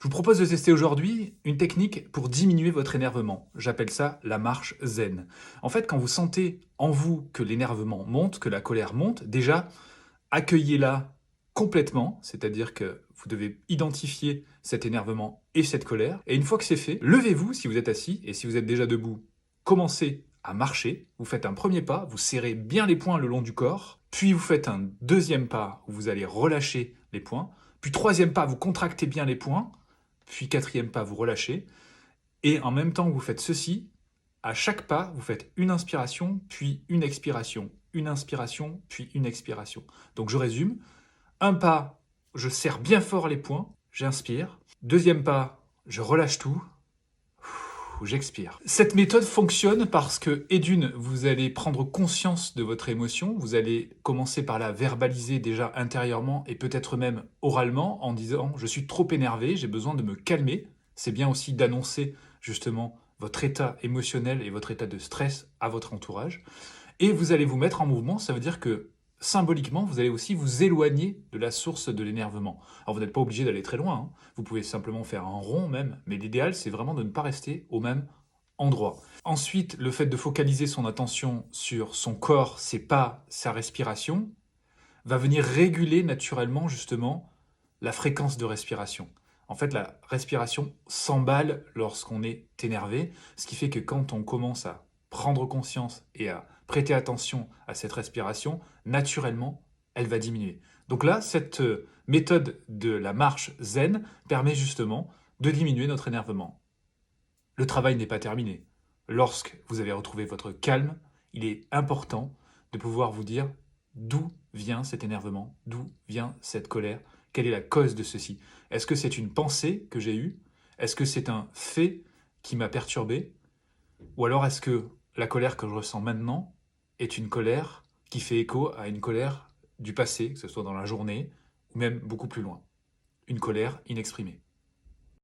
Je vous propose de tester aujourd'hui une technique pour diminuer votre énervement. J'appelle ça la marche zen. En fait, quand vous sentez en vous que l'énervement monte, que la colère monte, déjà, accueillez-la complètement, c'est-à-dire que vous devez identifier cet énervement et cette colère. Et une fois que c'est fait, levez-vous si vous êtes assis, et si vous êtes déjà debout, commencez à marcher. Vous faites un premier pas, vous serrez bien les poings le long du corps, puis vous faites un deuxième pas où vous allez relâcher les poings, puis troisième pas, vous contractez bien les poings, puis quatrième pas, vous relâchez. Et en même temps que vous faites ceci, à chaque pas, vous faites une inspiration, puis une expiration. Une inspiration, puis une expiration. Donc je résume. Un pas, je serre bien fort les poings, j'inspire. Deuxième pas, je relâche tout, j'expire. Cette méthode fonctionne parce que, et d'une, vous allez prendre conscience de votre émotion, vous allez commencer par la verbaliser déjà intérieurement et peut-être même oralement en disant « je suis trop énervé, j'ai besoin de me calmer ». C'est bien aussi d'annoncer justement votre état émotionnel et votre état de stress à votre entourage. Et vous allez vous mettre en mouvement, ça veut dire que symboliquement, vous allez aussi vous éloigner de la source de l'énervement. Alors vous n'êtes pas obligé d'aller très loin, hein. Vous pouvez simplement faire un rond même, mais l'idéal c'est vraiment de ne pas rester au même endroit. Ensuite, le fait de focaliser son attention sur son corps, ses pas, sa respiration, va venir réguler naturellement justement la fréquence de respiration. En fait, la respiration s'emballe lorsqu'on est énervé, ce qui fait que quand on commence à prendre conscience et à prêter attention à cette respiration, naturellement, elle va diminuer. Donc là, cette méthode de la marche zen permet justement de diminuer notre énervement. Le travail n'est pas terminé. Lorsque vous avez retrouvé votre calme, il est important de pouvoir vous dire d'où vient cet énervement, d'où vient cette colère, quelle est la cause de ceci. Est-ce que c'est une pensée que j'ai eue? Est-ce que c'est un fait qui m'a perturbé? Ou alors est-ce que la colère que je ressens maintenant est une colère qui fait écho à une colère du passé, que ce soit dans la journée, ou même beaucoup plus loin? Une colère inexprimée.